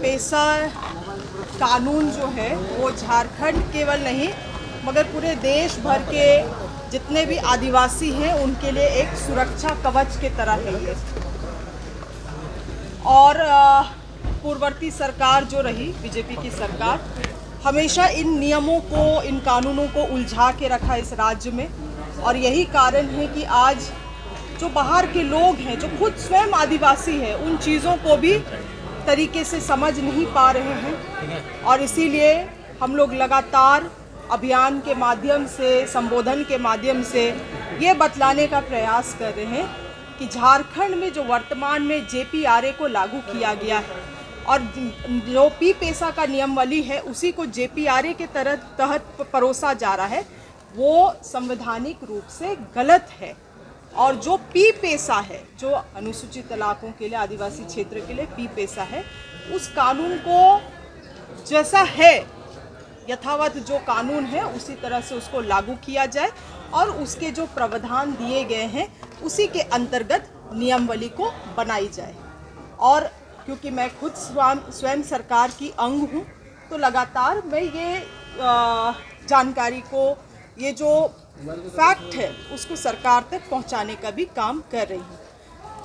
पेशा कानून जो है वो झारखंड केवल नहीं मगर पूरे देश भर के जितने भी आदिवासी हैं उनके लिए एक सुरक्षा कवच के तरह है ये। और पूर्ववर्ती सरकार जो रही बीजेपी की सरकार हमेशा इन नियमों को, इन कानूनों को उलझा के रखा इस राज्य में। और यही कारण है कि आज जो बाहर के लोग हैं, जो खुद स्वयं आदिवासी हैं, उन चीज़ों को भी तरीके से समझ नहीं पा रहे हैं। और इसीलिए हम लोग लगातार अभियान के माध्यम से, संबोधन के माध्यम से ये बतलाने का प्रयास कर रहे हैं कि झारखंड में जो वर्तमान में JPRA को लागू किया गया है और जो पी पेशा का नियमावली है उसी को JPRA के तहत परोसा जा रहा है, वो संवैधानिक रूप से गलत है। और जो पी पेशा है, जो अनुसूचित इलाकों के लिए, आदिवासी क्षेत्र के लिए पी पेशा है, उस कानून को जैसा है यथावत जो कानून है उसी तरह से उसको लागू किया जाए और उसके जो प्रावधान दिए गए हैं उसी के अंतर्गत नियमावली को बनाई जाए। और क्योंकि मैं खुद स्वयं सरकार की अंग हूँ तो लगातार मैं ये जानकारी को, ये जो फैक्ट है उसको सरकार तक पहुंचाने का भी काम कर रही हूँ।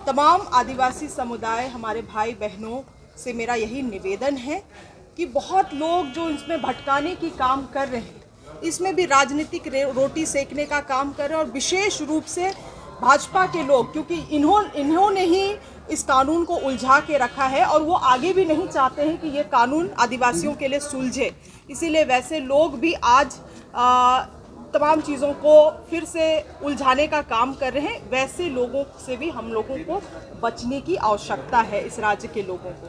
तमाम आदिवासी समुदाय, हमारे भाई बहनों से मेरा यही निवेदन है कि बहुत लोग जो इसमें भटकाने की काम कर रहे हैं, इसमें भी राजनीतिक रोटी सेकने का काम कर रहे हैं। और विशेष रूप से भाजपा के लोग, क्योंकि इन्होंने ही इस कानून को उलझा के रखा है और वो आगे भी नहीं चाहते हैं कि ये कानून आदिवासियों के लिए सुलझे। इसीलिए वैसे लोग भी आज तमाम चीज़ों को फिर से उलझाने का काम कर रहे हैं। वैसे लोगों से भी हम लोगों को बचने की आवश्यकता है, इस राज्य के लोगों को।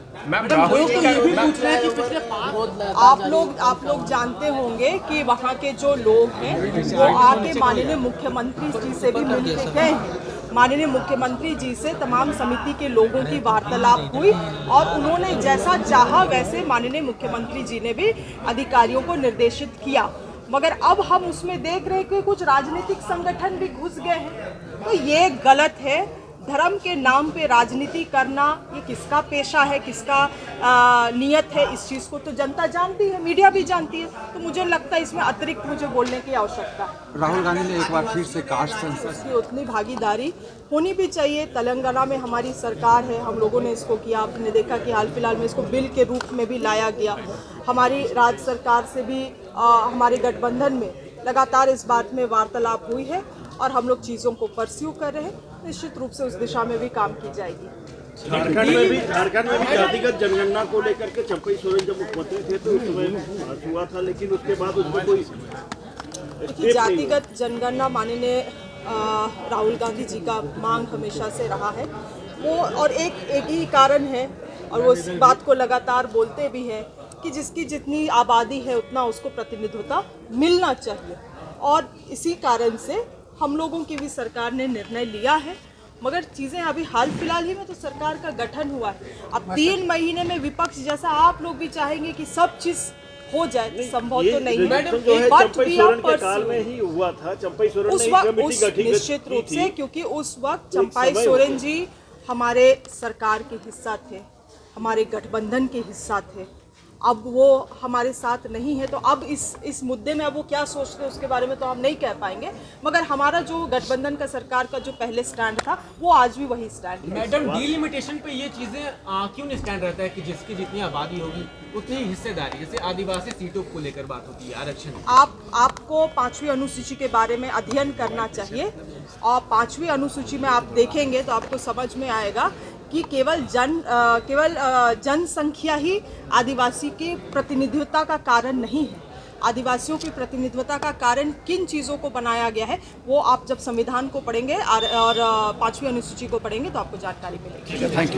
आप लोग जानते होंगे कि वहाँ के जो लोग हैं वो आके माननीय मुख्यमंत्री जी से भी मिल के गए हैं। माननीय मुख्यमंत्री जी से तमाम समिति के लोगों की वार्तालाप हुई और उन्होंने जैसा चाहा वैसे माननीय मुख्यमंत्री जी ने भी अधिकारियों को निर्देशित किया। मगर अब हम उसमें देख रहे हैं कि कुछ राजनीतिक संगठन भी घुस गए हैं, तो ये गलत है। धर्म के नाम पे राजनीति करना ये किसका पेशा है, किसका नियत है, इस चीज़ को तो जनता जानती है, मीडिया भी जानती है। तो मुझे लगता है इसमें अतिरिक्त मुझे बोलने की आवश्यकता है। राहुल गांधी ने एक बार फिर से कास्ट सेंसस की उतनी भागीदारी होनी भी चाहिए। तेलंगाना में हमारी सरकार है, हम लोगों ने इसको किया। आपने देखा कि हाल फिलहाल में इसको बिल के रूप में भी लाया गया। हमारी राज्य सरकार से भी हमारे गठबंधन में लगातार इस बात में वार्तालाप हुई है और हम लोग चीज़ों को परस्यू कर रहे हैं। निश्चित रूप से उस दिशा में भी काम की जाएगी। झारखंड में भी जातिगत जनगणना को लेकर के चंपई सोरेन जब मुख्यमंत्री थे तो उस समय हुआ था, लेकिन उसके बाद उसमें कोई जातिगत जनगणना माननीय राहुल गांधी जी का मांग हमेशा से रहा है वो, और एक ही कारण है और वो इस बात को लगातार बोलते भी हैं कि जिसकी जितनी आबादी है उतना उसको प्रतिनिधित्व मिलना चाहिए। और इसी कारण से हम लोगों की भी सरकार ने निर्णय लिया है। मगर चीज़ें अभी हाल फिलहाल ही में तो सरकार का गठन हुआ है। अब 3 महीने में विपक्ष जैसा आप लोग भी चाहेंगे कि सब चीज़ हो जाए, संभव तो नहीं है। निश्चित रूप से, क्योंकि उस वक्त चंपाई सोरेन जी हमारे सरकार के हिस्सा थे, हमारे गठबंधन के हिस्सा थे। अब वो हमारे साथ नहीं है तो अब इस मुद्दे में अब वो क्या सोचते हैं उसके बारे में तो हम नहीं कह पाएंगे। मगर हमारा जो गठबंधन का सरकार का जो पहले स्टैंड था वो आज भी वही स्टैंड है। मैडम, डिलिमिटेशन पे ये चीजें क्यों नहीं स्टैंड रहता है कि जिसकी जितनी आबादी होगी उतनी हिस्सेदारी, जैसे आदिवासी सीटों को लेकर बात होती है, आरक्षण। आपको 5वीं अनुसूची के बारे में अध्ययन करना चाहिए और 5वीं अनुसूची में आप देखेंगे तो आपको समझ में आएगा कि केवल जनसंख्या ही आदिवासी के प्रतिनिधित्व का कारण नहीं है। आदिवासियों की प्रतिनिधित्व का कारण किन चीज़ों को बनाया गया है वो आप जब संविधान को पढ़ेंगे और 5वीं अनुसूची को पढ़ेंगे तो आपको जानकारी मिलेगी। Thank you.